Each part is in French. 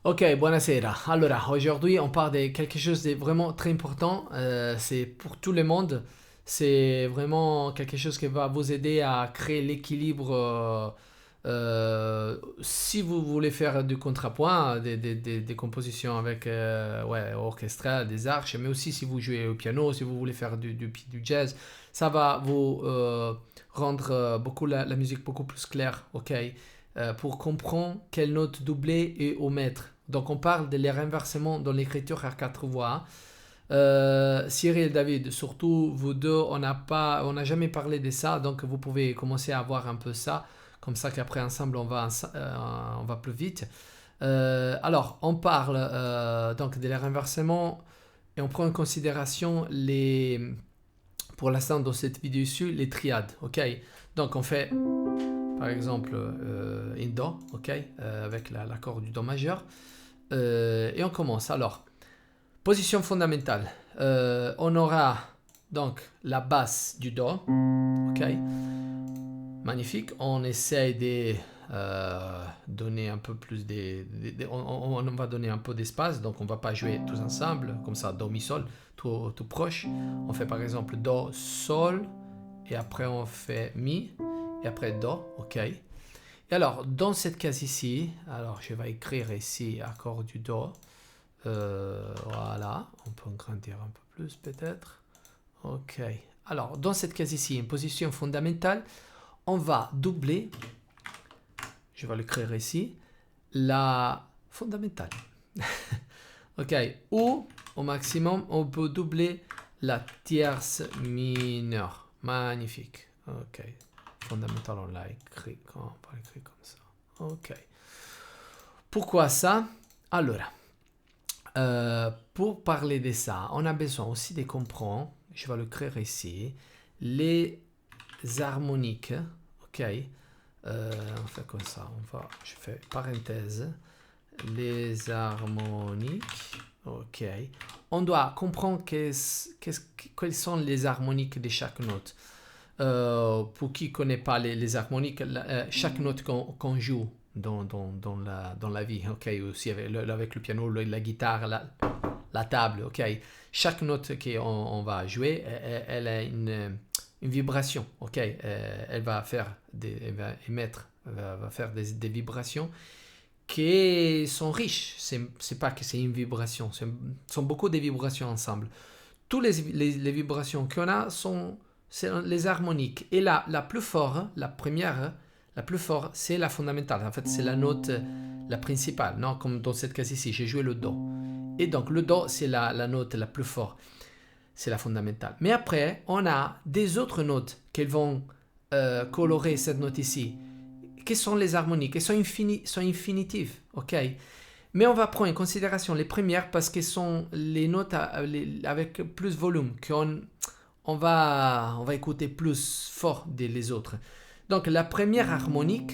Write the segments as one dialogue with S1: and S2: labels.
S1: Ok, buonasera. Allora, aujourd'hui, on parle de quelque chose de vraiment très important. C'est pour tout le monde. C'est vraiment quelque chose qui va vous aider à créer l'équilibre. Si vous voulez faire du contrapoint, des compositions avec ouais, orchestrales, des arches, mais aussi si vous jouez au piano, si vous voulez faire du jazz, ça va vous rendre beaucoup la musique beaucoup plus claire, ok? Pour comprendre quelle note doubler et omettre. Donc on parle de les renversements dans l'écriture à quatre voix. Cyril et David, surtout vous deux, on n'a jamais parlé de ça, donc vous pouvez commencer à voir un peu ça, comme ça qu'après ensemble on va plus vite. Alors on parle donc des renversements et on prend en considération pour l'instant dans cette vidéo ici, les triades, ok. Donc on fait par exemple in Do, ok, avec l'accord du Do majeur. Et on commence. Alors, position fondamentale. On aura donc la basse du Do, ok. Magnifique. On essaye de donner un peu plus on va donner un peu d'espace, donc on va pas jouer tous ensemble, comme ça, Do, Mi, Sol, tout proche. On fait par exemple Do, Sol, et après on fait Mi, et après Do, ok. Et alors, dans cette case ici, alors je vais écrire ici accord du Do. Voilà, on peut grandir un peu plus peut-être. Ok. Alors, dans cette case ici, une position fondamentale, on va doubler, je vais l'écrire ici, la fondamentale. Ok. Ou, au maximum, on peut doubler la tierce mineure. Magnifique. Ok. Fondamentale, on l'a écrit, on va l'écrire comme ça. Ok. Pourquoi ça? Alors, pour parler de ça, on a besoin aussi de comprendre, je vais le créer ici, les harmoniques. Ok. On fait comme ça. Je fais parenthèse. Les harmoniques. Ok. On doit comprendre quelles sont les harmoniques de chaque note. Pour qui ne connaît pas les harmoniques, chaque note qu'on joue dans la vie, ok, aussi avec le piano, la guitare, la table, ok, chaque note qu'on va jouer, elle a une vibration, ok, elle va émettre, va faire des vibrations qui sont riches. C'est pas que c'est une vibration, sont beaucoup de vibrations ensemble. Toutes les vibrations qu'on a c'est les harmoniques. Et la plus forte, la première, la plus forte, c'est la fondamentale. En fait, c'est la note, la principale. Non, comme dans cette case ici, j'ai joué le Do. Et donc, le Do, c'est la note la plus forte. C'est la fondamentale. Mais après, on a des autres notes qui vont colorer cette note ici. Qui sont les harmoniques? Elles sont infinitives. OK? Mais on va prendre en considération les premières parce qu'elles sont les notes avec plus de volume, on va écouter plus fort les autres. Donc la première harmonique,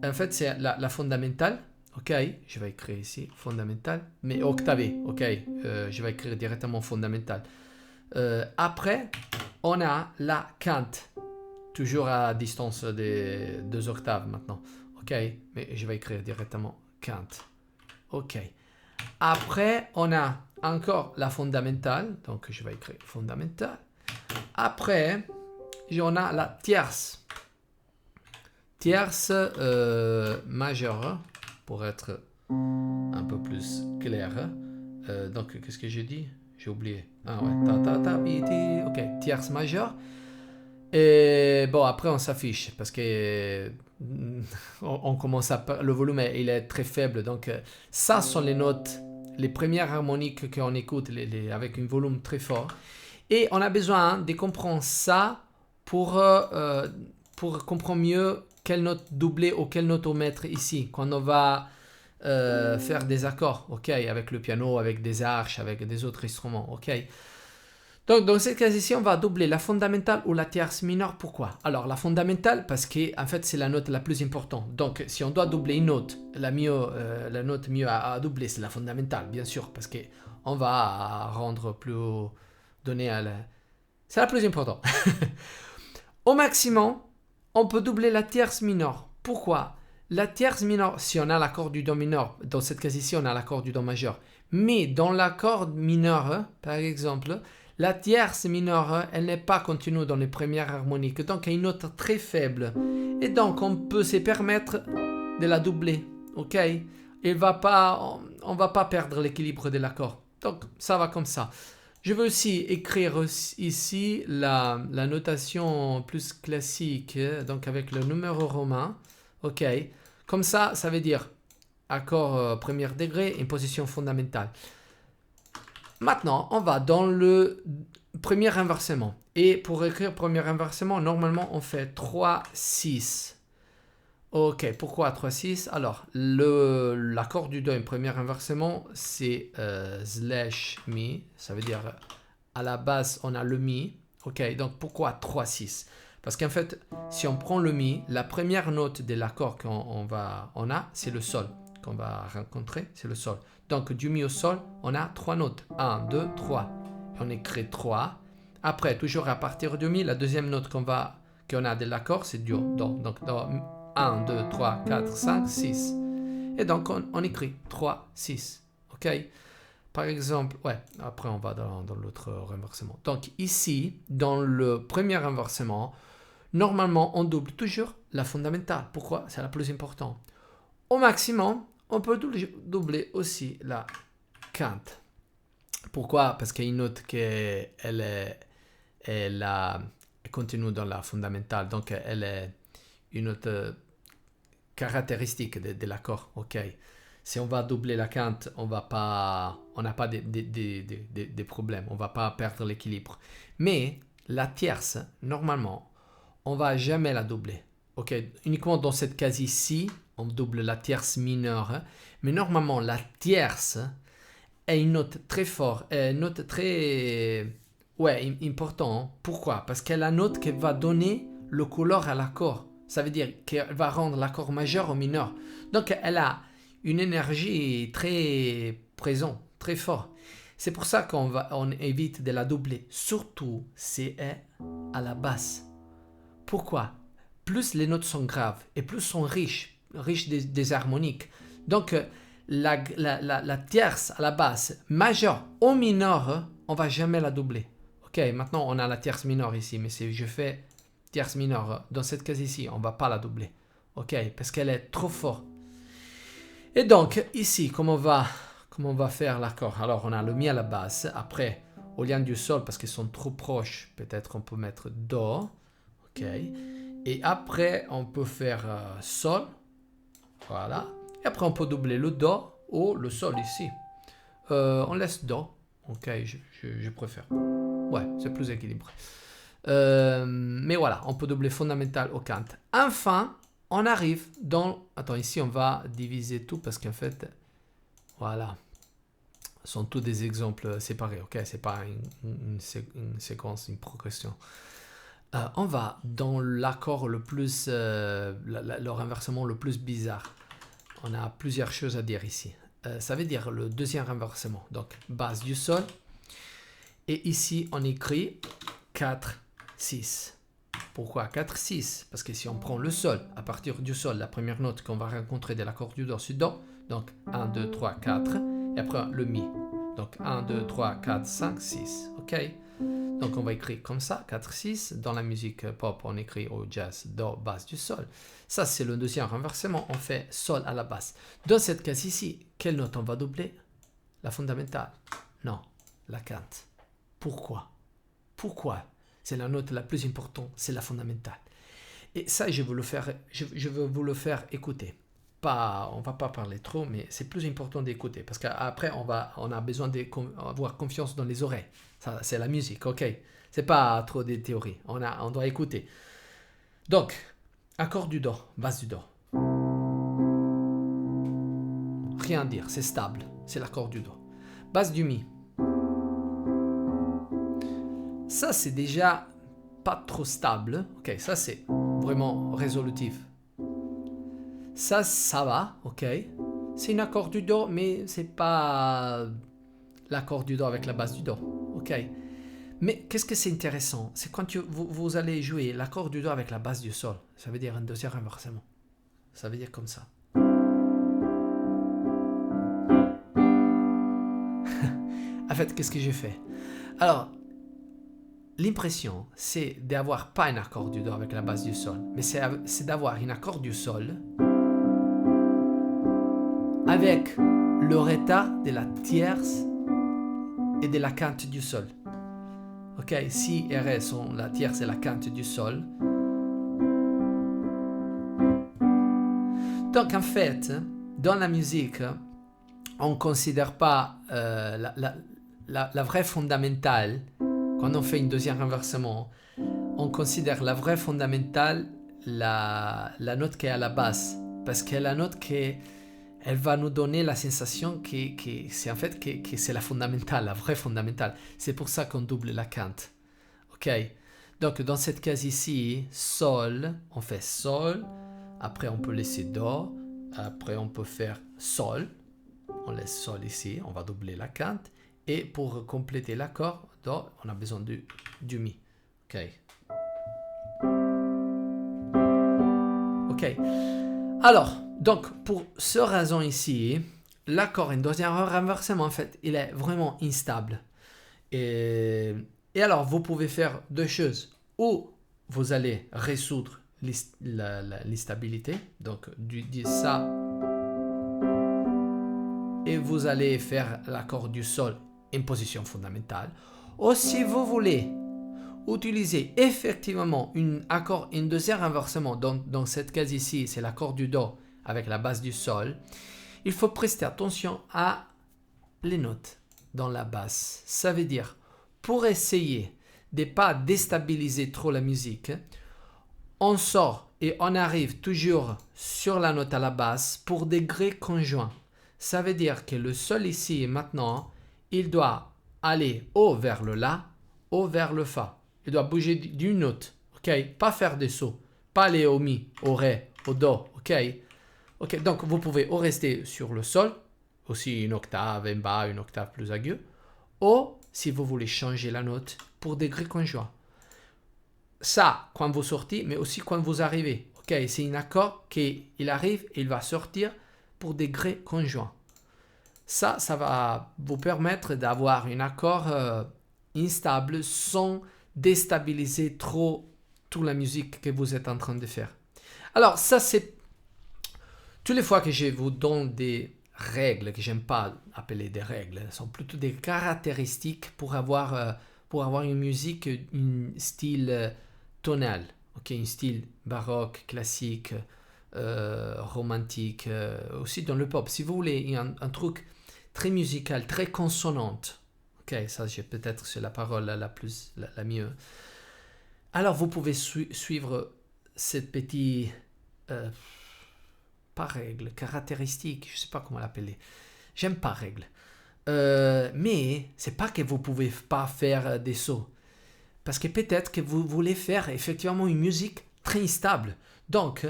S1: en fait, c'est la fondamentale. Ok, je vais écrire ici fondamentale, mais octavé. Ok, je vais écrire directement fondamentale. Après, on a la quinte, toujours à distance de 2 octaves maintenant. Ok, mais je vais écrire directement quinte. Ok. Après, on a encore la fondamentale, donc je vais écrire fondamentale. Après, on a la tierce. Tierce majeure, pour être un peu plus clair. Donc, qu'est-ce que j'ai dit? J'ai oublié. Ah ouais, ok, tierce majeure. Et bon, après, on s'affiche parce que on commence le volume il est très faible. Donc, ça sont les notes, les premières harmoniques qu'on écoute avec un volume très fort. Et on a besoin de comprendre ça pour comprendre mieux quelle note doubler ou quelle note omettre ici, quand on va faire des accords, ok, avec le piano, avec des arches, avec des autres instruments, ok. Donc dans cette case ici, on va doubler la fondamentale ou la tierce mineure. Pourquoi? Alors la fondamentale parce que en fait c'est la note la plus importante. Donc si on doit doubler une note, la note mieux à doubler c'est la fondamentale, bien sûr, parce que on va rendre plus donner à la... C'est la plus importante. Au maximum, on peut doubler la tierce mineure. Pourquoi? la tierce mineure, si on a l'accord du Do mineur, dans cette cas-ci, on a l'accord du Do majeur. Mais dans l'accord mineur, par exemple, la tierce mineure, elle n'est pas continue dans les premières harmoniques. Donc, elle a une note très faible. Et donc, on peut se permettre de la doubler. OK? On ne va pas perdre l'équilibre de l'accord. Donc, ça va comme ça. Je veux aussi écrire ici la notation plus classique, donc avec le numéro romain. OK? Comme ça, ça veut dire accord premier degré et position fondamentale. Maintenant, on va dans le premier inversement. Et pour écrire premier inversement, normalement, on fait 3, 6. Ok, pourquoi 3, 6? Alors, l'accord du Do en premier inversement, c'est slash mi. Ça veut dire, à la base, on a le mi. Ok, donc pourquoi 3, 6? Parce qu'en fait, si on prend le mi, la première note de l'accord qu'on a, c'est le sol. Qu'on va rencontrer, c'est le sol. Donc, du mi au sol, on a 3 notes. 1, 2, 3. Et on écrit 3. Après, toujours à partir du mi, la deuxième note qu'on a de l'accord, c'est du Do. Donc, Do, 1, 2, 3, 4, 5, 6. Et donc, on écrit 3, 6. OK? Par exemple, ouais, après, on va dans l'autre renversement. Donc, ici, dans le premier renversement, normalement, on double toujours la fondamentale. Pourquoi? C'est la plus importante. Au maximum, on peut doubler aussi la quinte. Pourquoi? Parce qu'il y a une note qui elle continue dans la fondamentale. Donc, elle est une note caractéristique de l'accord. OK. Si on va doubler la quinte, on n'a pas des problèmes. On ne va pas perdre l'équilibre. Mais la tierce, normalement, on ne va jamais la doubler. OK. Uniquement dans cette case-ci, on double la tierce mineure. Mais normalement, la tierce est une note très forte, une note très importante. Pourquoi? Parce qu'elle est la note qui va donner le couleur à l'accord. Ça veut dire qu'elle va rendre l'accord majeur au mineur. Donc, elle a une énergie très présente, très forte. C'est pour ça qu'on évite de la doubler. Surtout si elle est à la basse. Pourquoi? Plus les notes sont graves et plus sont riches des harmoniques. Donc, la tierce à la basse, majeure au mineur, on ne va jamais la doubler. OK, maintenant on a la tierce mineure ici, mais si je fais tierce mineure, dans cette case ici, on ne va pas la doubler. OK, parce qu'elle est trop forte. Et donc, ici, comment on va faire l'accord? Alors, on a le mi à la basse. Après, au lieu du sol, parce qu'ils sont trop proches, peut-être on peut mettre Do. OK. Et après, on peut faire sol. Voilà. Et après, on peut doubler le Do ou le sol ici. On laisse Do. OK, je préfère. Ouais, c'est plus équilibré. Mais voilà, on peut doubler fondamental au quinte. Enfin, on arrive dans... Attends, ici, on va diviser tout parce qu'en fait, voilà, ce sont tous des exemples séparés. OK, c'est pas une séquence, une progression. On va dans l'accord le plus... le renversement le plus bizarre. On a plusieurs choses à dire ici. Ça veut dire le deuxième renversement. Donc, base du sol. Et ici, on écrit 4, 6. Pourquoi 4, 6? Parce que si on prend le sol, à partir du sol, la première note qu'on va rencontrer de l'accord du Do, c'est Do. Donc, 1, 2, 3, 4. Et après, le Mi. Donc, 1, 2, 3, 4, 5, 6. OK? Donc, on va écrire comme ça, 4, 6. Dans la musique pop, on écrit au jazz Do, basse du sol. Ça, c'est le deuxième renversement. On fait Sol à la basse. Dans cette case ici, quelle note on va doubler? La fondamentale? Non, la quinte. Pourquoi? Pourquoi? C'est la note la plus importante, c'est la fondamentale. Et ça, je veux vous le faire écouter. On ne va pas parler trop, mais c'est plus important d'écouter. Parce qu'après, on a besoin d'avoir confiance dans les oreilles. Ça, c'est la musique, OK? C'est pas trop des théories. On doit écouter. Donc, accord du Do, basse du Do. Rien à dire, c'est stable. C'est l'accord du Do. Basse du Mi. Ça, c'est déjà pas trop stable. OK, ça, c'est vraiment résolutif. Ça va, OK. C'est un accord du Do, mais c'est pas l'accord du Do avec la basse du Do. OK. Mais qu'est-ce que c'est intéressant? C'est quand vous allez jouer l'accord du Do avec la basse du Sol. Ça veut dire un deuxième renversement. Ça veut dire comme ça. En fait, qu'est-ce que j'ai fait? Alors, l'impression, c'est d'avoir pas un accord du Do avec la base du Sol, mais c'est d'avoir un accord du Sol avec le retard de la tierce et de la quinte du Sol. Ok, si et Ré sont la tierce et la quinte du Sol. Donc en fait, dans la musique, on ne considère pas la vraie fondamentale. Quand on fait une deuxième renversement, on considère la vraie fondamentale la note qui est à la basse. Parce que la note qui elle va nous donner la sensation que c'est en fait que c'est la fondamentale, la vraie fondamentale. C'est pour ça qu'on double la quinte. Ok? Donc dans cette case ici, Sol, on fait Sol. Après on peut laisser Do. Après on peut faire Sol. On laisse Sol ici, on va doubler la quinte. Et pour compléter l'accord, Do, on a besoin du Mi. Ok. Ok. Alors, donc, pour ce raison ici, l'accord en deuxième renversement, en fait, il est vraiment instable. Et alors, vous pouvez faire deux choses. Ou vous allez résoudre l'instabilité, donc du ça, et vous allez faire l'accord du Sol en position fondamentale. Ou si vous voulez utiliser effectivement un accord en deuxième renversement, dans cette case ici, c'est l'accord du Do avec la base du Sol, il faut prester attention à les notes dans la basse. Ça veut dire, pour essayer de ne pas déstabiliser trop la musique, on sort et on arrive toujours sur la note à la basse pour degrés conjoints. Ça veut dire que le Sol ici, maintenant, il doit aller ou vers le La, ou vers le Fa. Il doit bouger d'une note, ok? Pas faire des sauts, pas aller au Mi, au Ré, au Do, ok? Ok, donc vous pouvez ou rester sur le Sol, aussi une octave en bas, une octave plus aiguë, ou si vous voulez changer la note pour degrés conjoints. Ça, quand vous sortez, mais aussi quand vous arrivez. Ok, c'est un accord qui il arrive et il va sortir pour degrés conjoints. Ça va vous permettre d'avoir un accord instable sans déstabiliser trop toute la musique que vous êtes en train de faire. Alors, ça, c'est toutes les fois que je vous donne des règles, que j'aime pas appeler des règles, sont plutôt des caractéristiques pour avoir une musique, un style tonal, ok, un style baroque, classique, romantique, aussi dans le pop. Si vous voulez un truc très musical, très consonante, ok, ça peut-être c'est la parole la mieux. Alors vous pouvez suivre cette petite pas règle, caractéristique, je sais pas comment l'appeler. J'aime pas règle. Mais c'est pas que vous pouvez pas faire des sauts. Parce que peut-être que vous voulez faire effectivement une musique très instable. Donc,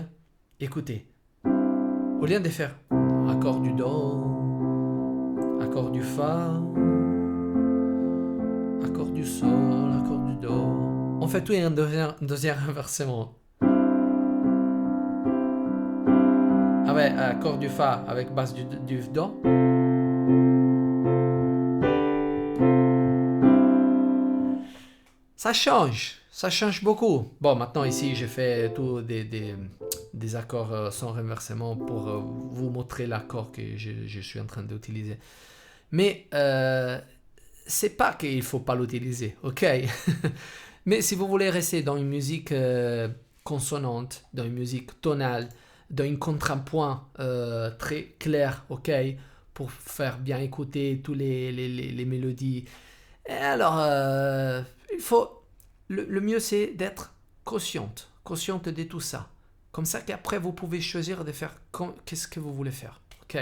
S1: écoutez. Au lieu de faire accord du Do, accord du Fa, accord du Sol, accord du Do, on fait tout un deuxième renversement. Avec accord du Fa avec base du Do. Ça change beaucoup. Bon, maintenant ici, j'ai fait tous des accords sans renversement pour vous montrer l'accord que je suis en train d'utiliser. Mais c'est pas qu'il ne faut pas l'utiliser, ok? Mais si vous voulez rester dans une musique consonante, dans une musique tonale, dans un contrepoint très clair, ok? Pour faire bien écouter toutes les mélodies. Et alors, il faut... Le mieux, c'est d'être consciente de tout ça. Comme ça qu'après, vous pouvez choisir de faire qu'est-ce que vous voulez faire. Ok.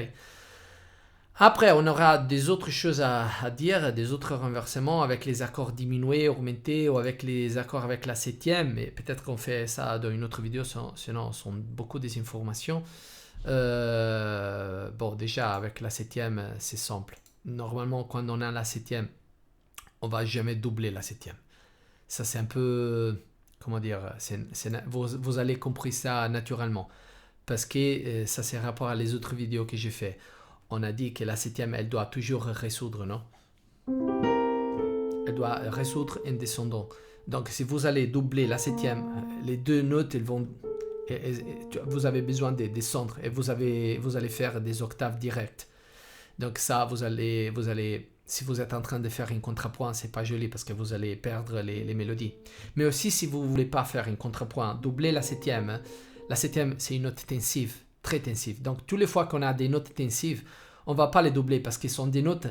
S1: Après, on aura des autres choses à dire, des autres renversements avec les accords diminués, augmentés, ou avec les accords avec la septième. Mais peut-être qu'on fait ça dans une autre vidéo, sinon, ce sont beaucoup des informations. Bon, déjà, avec la septième, c'est simple. Normalement, quand on a la septième, on va jamais doubler la septième. Ça, c'est un peu, comment dire, vous allez comprendre ça naturellement. parce que ça c'est rapport à les autres vidéos que j'ai fait. On a dit que la septième, elle doit toujours résoudre, non? Elle doit résoudre en descendant. Donc si vous allez doubler la septième, les deux notes, elles vont... vous avez besoin de descendre et vous allez faire des octaves directes. Donc ça, vous allez, si vous êtes en train de faire un contrepoint, c'est pas joli parce que vous allez perdre les mélodies. Mais aussi, si vous voulez pas faire un contrepoint, doubler la septième, c'est une note tensive, très tensive. Donc, toutes les fois qu'on a des notes tensives, on va pas les doubler parce qu'ils sont des notes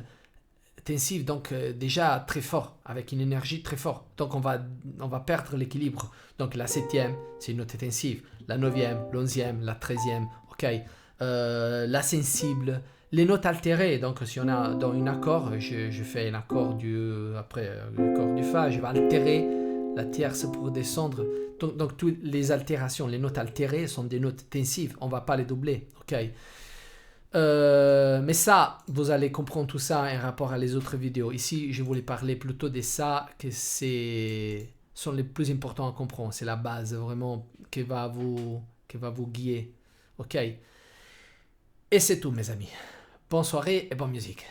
S1: tensives, donc déjà très fort, avec une énergie très forte. Donc, on va perdre l'équilibre. Donc, la septième, c'est une note tensive. La neuvième, l'onzième, la treizième, ok. La sensible, les notes altérées. Donc, si on a dans un accord, je fais un accord après l'accord du Fa, je vais altérer la tierce pour descendre. Donc toutes les altérations, les notes altérées sont des notes tensives. On ne va pas les doubler, ok. Mais ça, vous allez comprendre tout ça en rapport à les autres vidéos. Ici, je voulais parler plutôt de ça, que sont les plus importants à comprendre. C'est la base vraiment qui va vous guider, ok. Et c'est tout, mes amis. Bonne soirée et bonne musique.